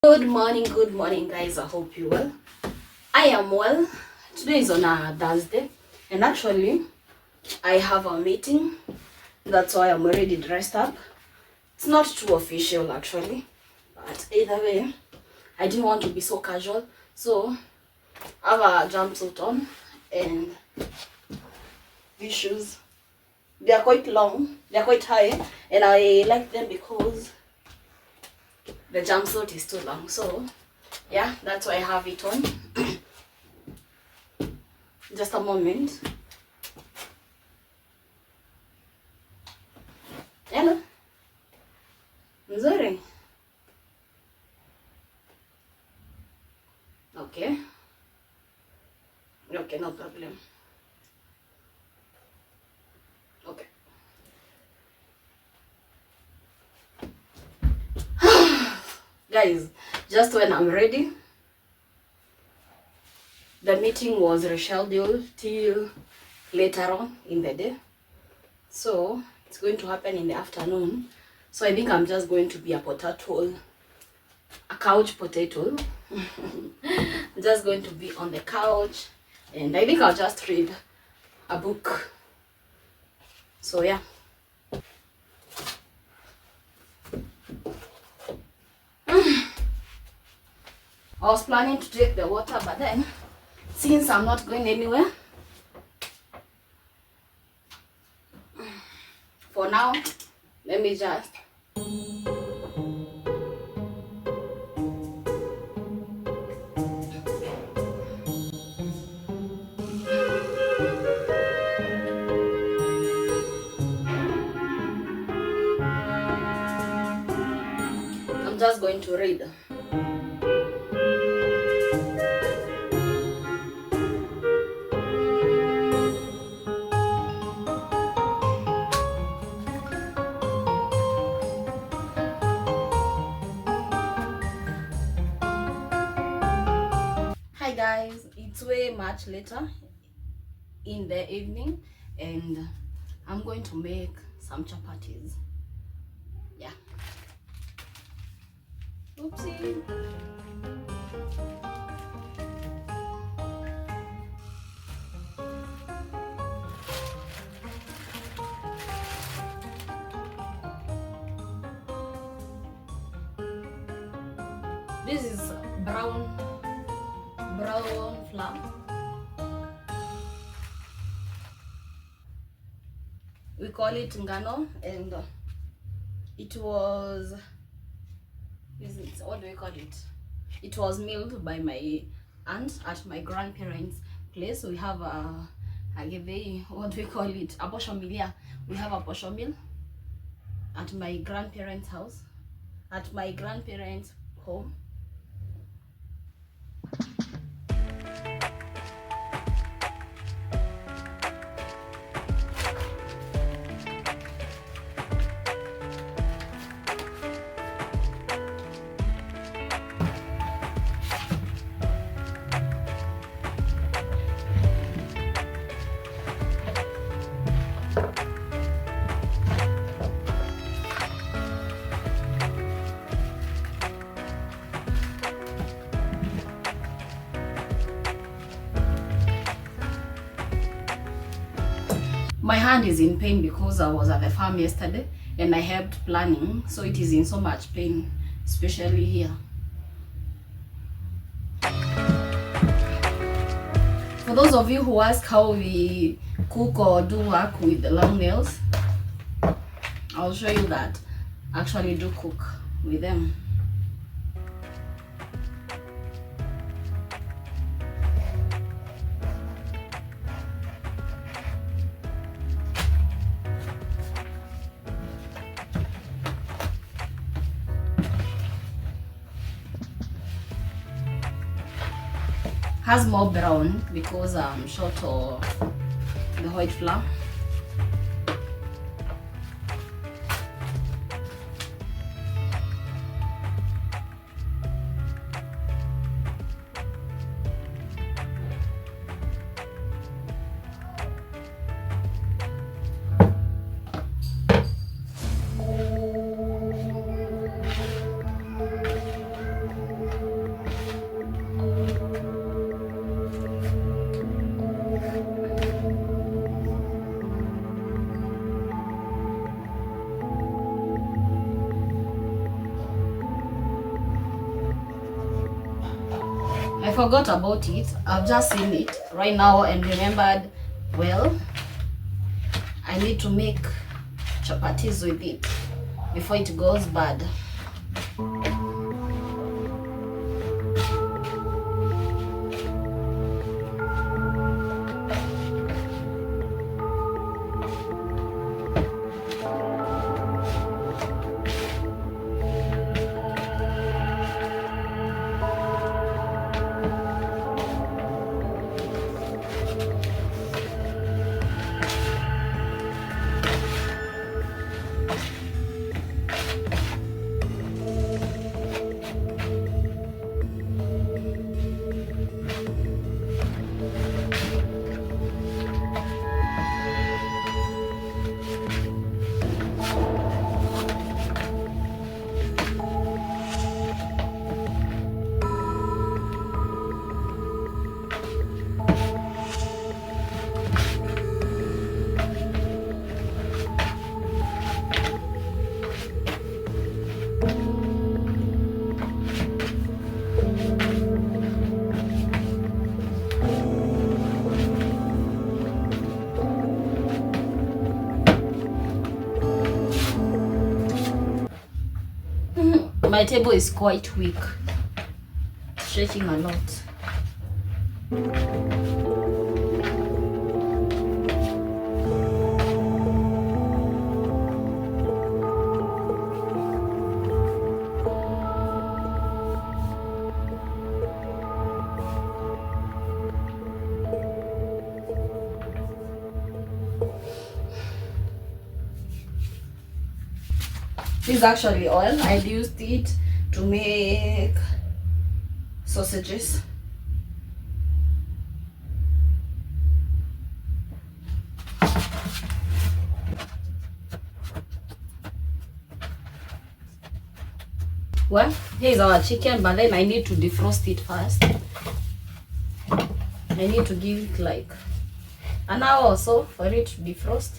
Good morning, guys. I hope you well. I am well. Today is on a Thursday, and actually, I have a meeting. That's why I'm already dressed up. It's not too official, actually, but either way, I didn't want to be so casual, so I have a jumpsuit on and these shoes. They are quite long, they are quite high, and I like them because the jumpsuit is too long. So yeah, that's why I have it on. Just a moment. Hello. Nzuri. Okay. Okay, no problem. Okay. Guys, just when I'm ready, the meeting was rescheduled till later on in the day. So it's going to happen in the afternoon. So I think I'm just going to be a couch potato. I'm just going to be on the couch, and I think I'll just read a book. So yeah. I was planning to take the water, but then since I'm not going anywhere for now, let me just going to read. Hi guys, it's way much later in the evening and I'm going to make some chapatis. Yeah. Oopsie. This is brown flour. We call it ngano, and it was, what do we call it? It was milled by my aunt at my grandparents' place. We have what do we call it? A posho mill. Yeah, we have a posho mill at my grandparents' house, at my grandparents' home. My hand is in pain because I was at the farm yesterday and I helped planning, so it is in so much pain, especially here. For those of you who ask how we cook or do work with the long nails, I'll show you that I actually do cook with them. Has more brown because I'm short of the white flour. I forgot about it. I've just seen it right now and remembered, well, I need to make chapatis with it before it goes bad. My table is quite weak, stretching a lot. This is actually oil. I used it to make sausages. Well, here's our chicken, but then I need to defrost it first. I need to give it like an hour or so for it to defrost.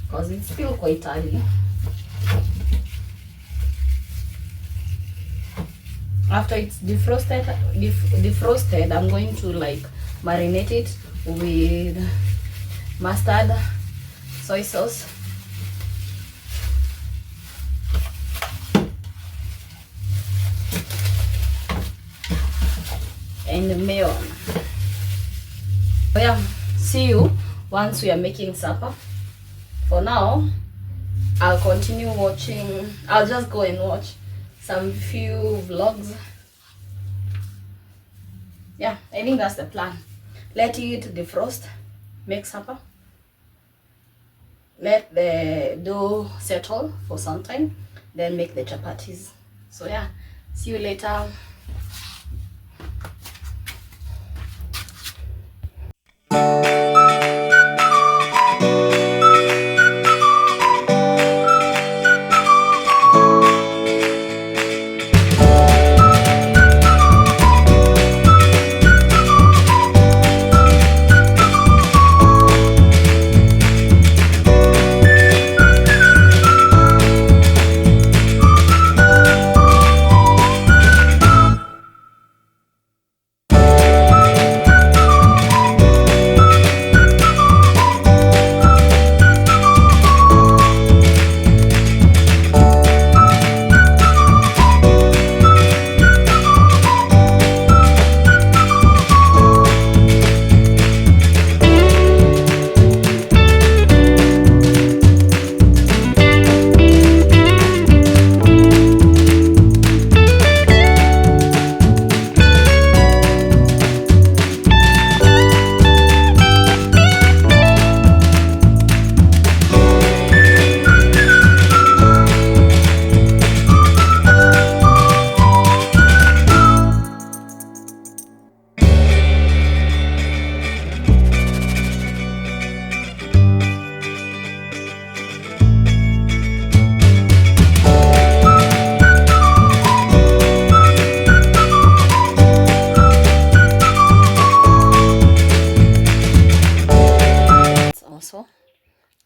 Because it's still quite early. After it's defrosted, I'm going to like marinate it with mustard, soy sauce, and mayo. So yeah, see you once we are making supper. For now, I'll continue watching. I'll just go and watch some few vlogs. Yeah, I think that's the plan. Let it defrost, make supper, let the dough settle for some time, then make the chapatis. So yeah, see you later.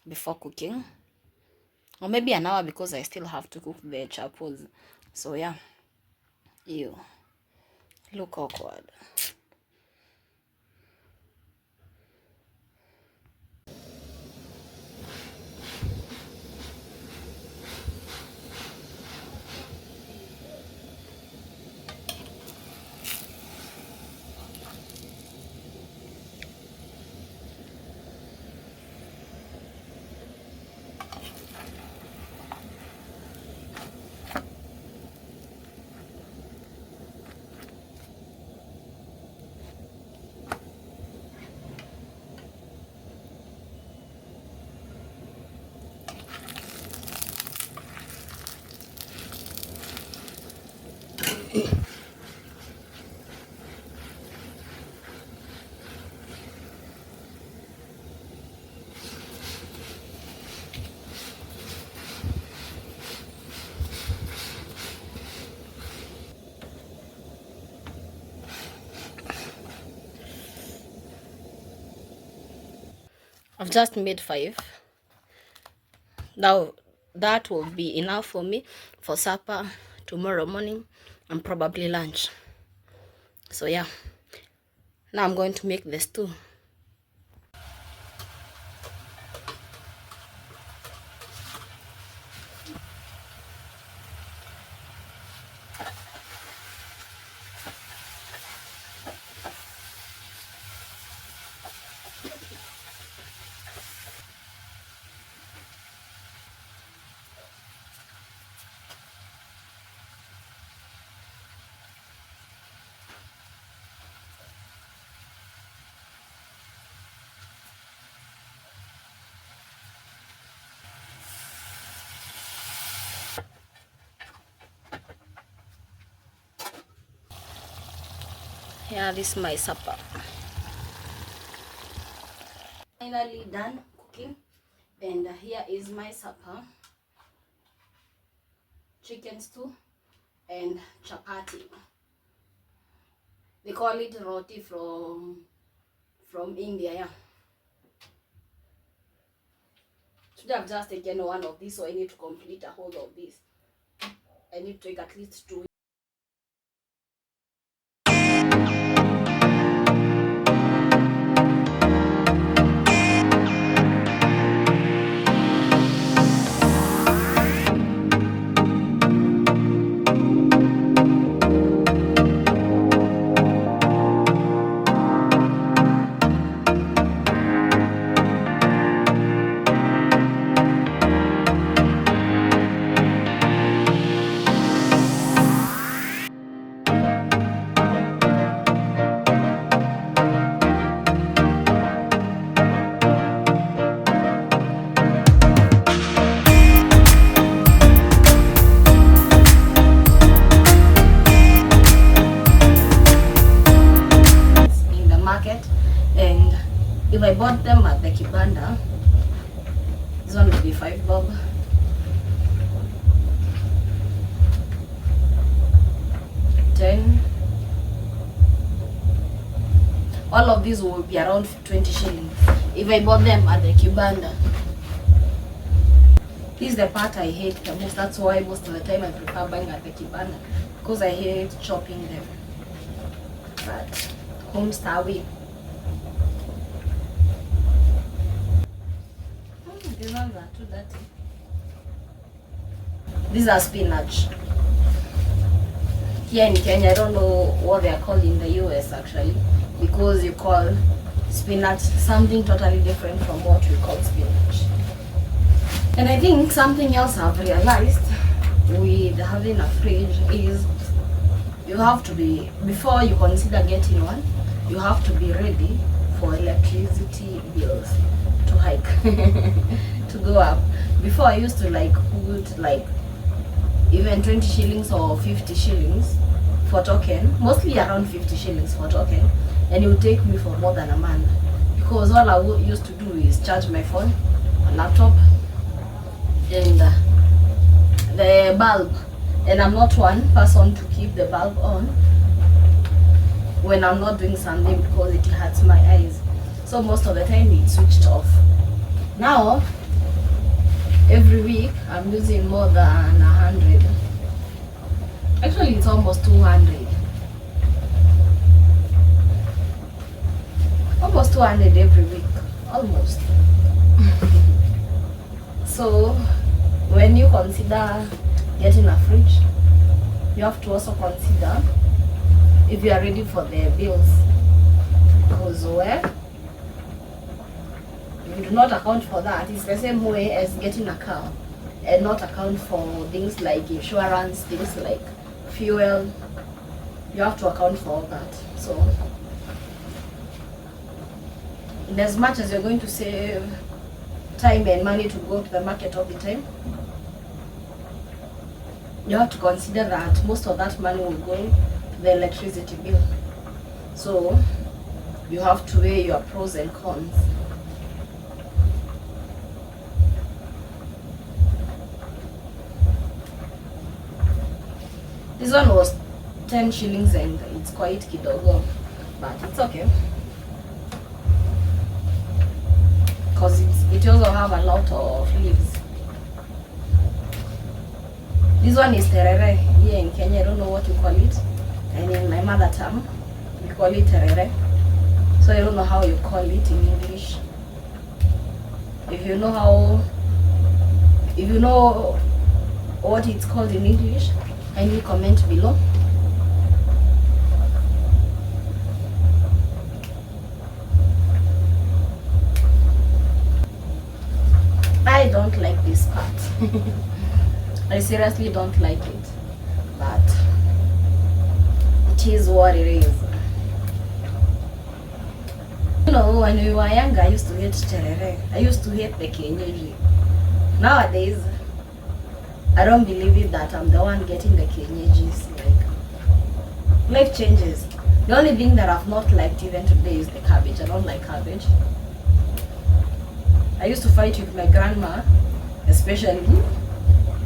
Before cooking, or maybe an hour because I still have to cook the chapos. So yeah, you look awkward. I've just made 5. Now that will be enough for me for supper tomorrow morning and probably lunch. So yeah, now I'm going to make the stew. Yeah, this is my supper. Finally done cooking, and here is my supper: chicken stew and chapati. They call it roti from India. Yeah. Today I've just taken one of these, so I need to complete a whole of this. I need to take at least 2. And if I bought them at the kibanda, this one would be 5 bob. 10. All of these will be around 20 shillings if I bought them at the kibanda. This is the part I hate the most. That's why most of the time I prefer buying at the kibanda, because I hate chopping them. But homestyle way. These ones are too dirty. These are spinach. Here in Kenya, I don't know what they are called in the US actually, because you call spinach something totally different from what we call spinach. And I think something else I've realized with having a fridge is you have to be, before you consider getting one, you have to be ready for electricity bills to hike, to go up. Before I used to put even 20 shillings or 50 shillings for token, mostly around 50 shillings for token, and it would take me for more than a month, because all I used to do is charge my phone, a laptop, and the bulb, and I'm not one person to keep the bulb on when I'm not doing something, because it hurts my eyes. So most of the time it's switched off. Now Every week I'm using more than 100. Actually, it's almost 200. Almost 200 every week. Almost. So when you consider getting a fridge, you have to also consider if you are ready for the bills. Because where if you do not account for that, it's the same way as getting a car and not account for things like insurance, things like fuel. You have to account for all that. So in as much as you're going to save time and money to go to the market all the time, you have to consider that most of that money will go to the electricity bill. So you have to weigh your pros and cons. This one was 10 shillings and it's quite kidogo, but it's okay. Because it also have a lot of leaves. This one is terere. Here in Kenya, I don't know what you call it. And in my mother tongue, we call it terere. So I don't know how you call it in English. If you know what it's called in English, kindly comment below. I don't like this part. I seriously don't like it, but it is what it is. You know, when we were younger, I used to hate terere. I used to hate the kienyeji. Nowadays, I don't believe it that I'm the one getting the kienyeji. Like, life changes. The only thing that I've not liked even today is the cabbage. I don't like cabbage. I used to fight with my grandma, especially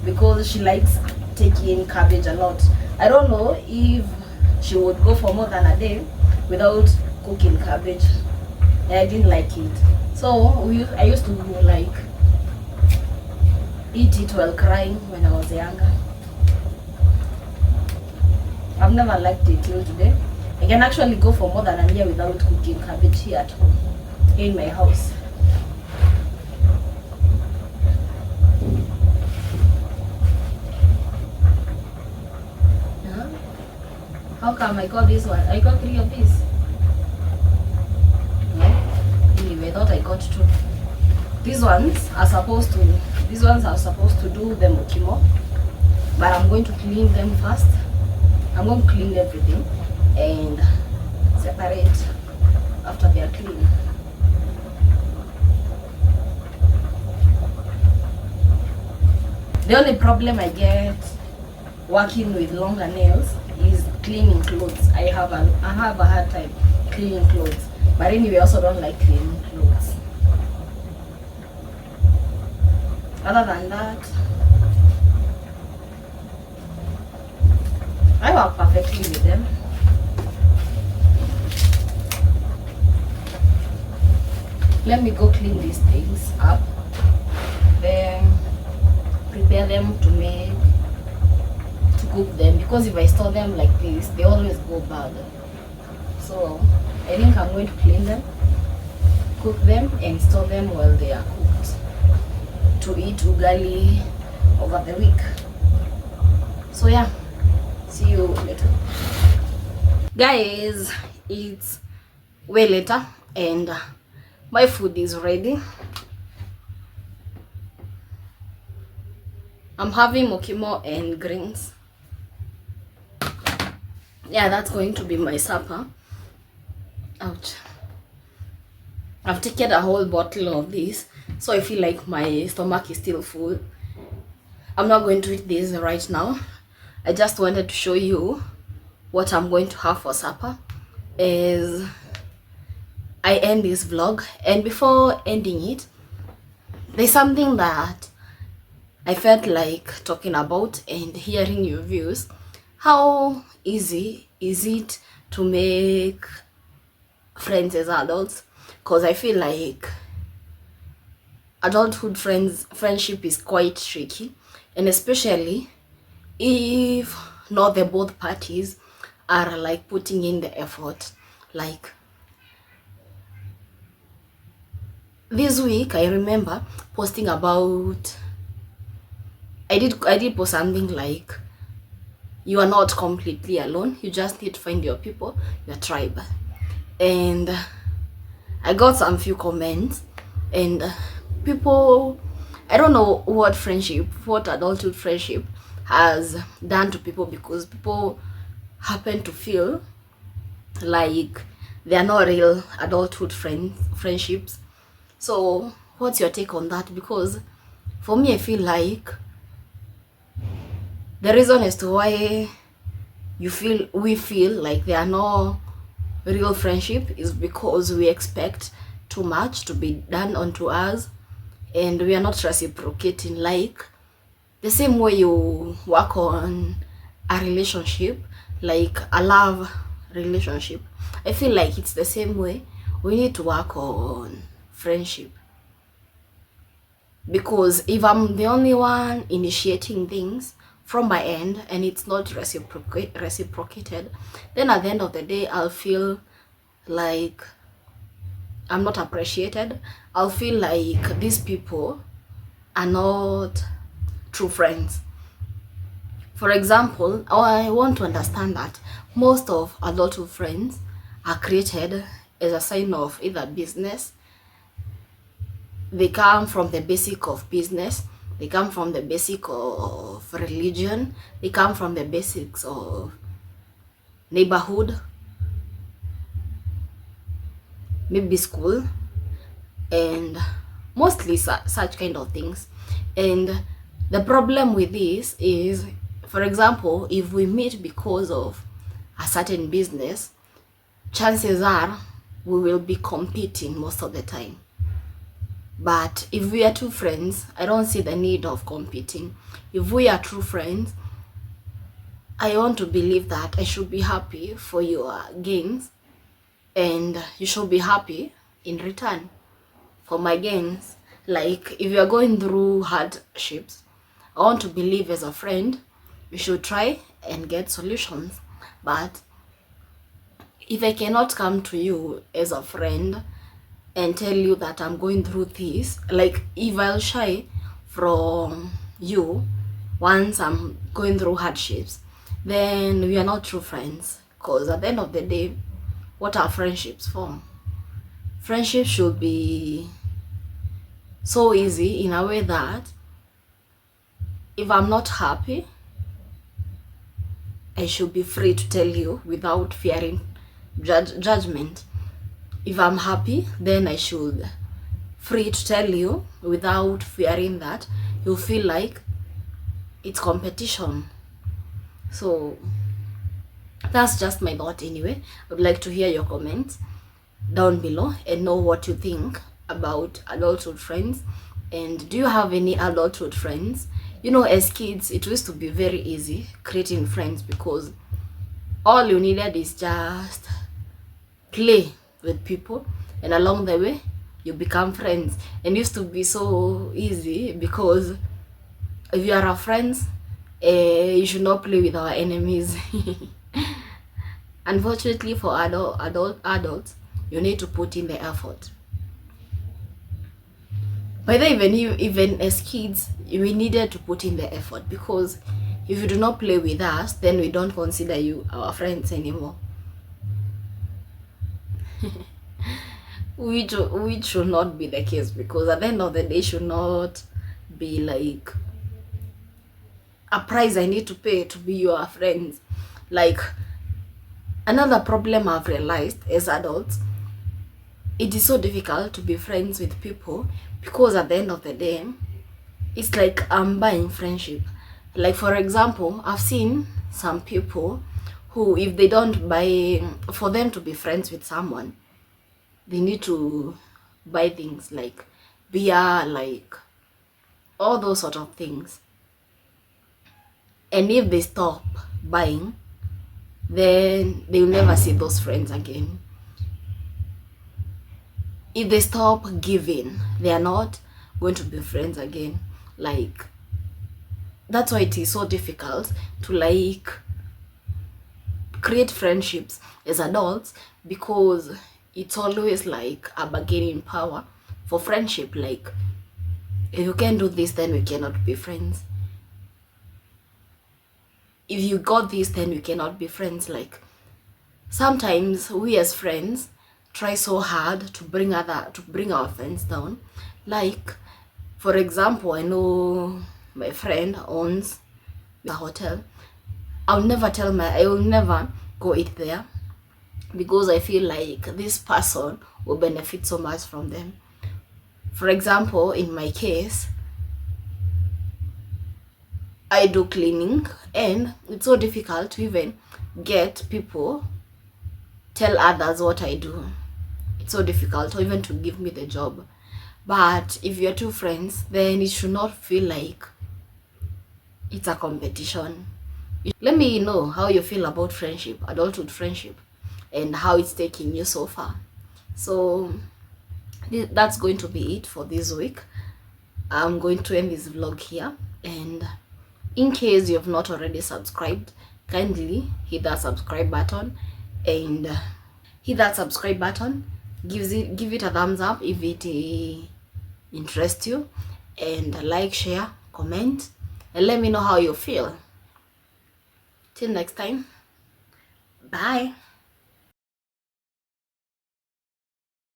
because she likes taking cabbage a lot. I don't know if she would go for more than a day without cooking cabbage, and I didn't like it. So I used to like eat it while crying when I was younger. I've never liked it till today. I can actually go for more than a year without cooking cabbage here at home, in my house. How come I got this one? I got 3 of these. No? Anyway, I thought I got 2. These ones are supposed to do the mukimo, but I'm going to clean them first. I'm going to clean everything and separate after they are clean. The only problem I get working with longer nails is cleaning clothes. I have a hard time cleaning clothes. But anyway, I also don't like cleaning clothes. Other than that, I work perfectly with them. Let me go clean these things up, then prepare them to cook them, because if I store them like this, they always go bad. So I think I'm going to clean them, cook them, and store them while they are cooked to eat ugali over the week. So yeah, see you later. Guys, it's way later and my food is ready. I'm having mokimo and greens. Yeah, that's going to be my supper. Ouch. I've taken a whole bottle of this, so I feel like my stomach is still full. I'm not going to eat this right now. I just wanted to show you what I'm going to have for supper as I end this vlog. And before ending it, there's something that I felt like talking about and hearing your views. How easy is it to make friends as adults? Because I feel like adulthood friendship is quite tricky, and especially if not the both parties are like putting in the effort. Like this week I remember posting about, I did post something like, you are not completely alone, you just need to find your people, your tribe. And I got some few comments, and people, I don't know what adulthood friendship has done to people, because people happen to feel like they are not real adulthood friendships. So what's your take on that? Because for me, I feel like the reason as to why we feel like there are no real friendship is because we expect too much to be done onto us, and we are not reciprocating. Like the same way you work on a relationship, like a love relationship, I feel like it's the same way we need to work on friendship. Because if I'm the only one initiating things from my end and it's not reciprocated, then at the end of the day I'll feel like I'm not appreciated. I'll feel like these people are not true friends. For example, I want to understand that most of adulthood friends are created as a sign of either business. They come from the basic of business, they come from the basic of religion, they come from the basics of neighborhood, maybe school, and mostly such kind of things. And the problem with this is, for example, if we meet because of a certain business, chances are we will be competing most of the time. But if we are true friends, I don't see the need of competing. If we are true friends, I want to believe that I should be happy for your gains, and you should be happy in return for my gains. Like if you are going through hardships, I want to believe as a friend you should try and get solutions. But if I cannot come to you as a friend and tell you that I'm going through this, like if I'll shy from you once I'm going through hardships, then we are not true friends. Because at the end of the day, what are friendships for? Friendship should be so easy in a way that if I'm not happy, I should be free to tell you without fearing judgment. If I'm happy, then I should free to tell you without fearing that you feel like it's competition. So that's just my thought anyway. I would like to hear your comments down below and know what you think about adulthood friends. And do you have any adulthood friends? You know, as kids, it used to be very easy creating friends because all you needed is just play with people, and along the way you become friends. And it used to be so easy because if you are a friends, you should not play with our enemies. Unfortunately for adults, you need to put in the effort. By the even as kids, we needed to put in the effort, because if you do not play with us, then we don't consider you our friends anymore. which should not be the case, because at the end of the day should not be like a price I need to pay to be your friends. Like another problem I've realized as adults, it is so difficult to be friends with people because at the end of the day it's like I'm buying friendship. Like for example, I've seen some people who, if they don't buy, for them to be friends with someone, they need to buy things like beer, like all those sort of things. And if they stop buying, then they will never see those friends again. If they stop giving, they are not going to be friends again. Like, that's why it is so difficult to like create friendships as adults, because it's always like a bargaining power for friendship. Like, if you can't do this, then we cannot be friends. If you got this, then we cannot be friends. Like, sometimes we as friends try so hard to bring our friends down. Like, for example, I know my friend owns a hotel. I will never go eat there, because I feel like this person will benefit so much from them. For example, in my case, I do cleaning, and it's so difficult to even get people tell others what I do. It's so difficult, or even to give me the job. But if you're two friends, then it should not feel like it's a competition. Let me know how you feel about friendship, adulthood friendship, and how it's taking you so far. So that's going to be it for this week. I'm going to end this vlog here, and in case you have not already subscribed, kindly hit that subscribe button, and give it a thumbs up if it interests you, and like, share, comment, and let me know how you feel. Till next time, bye.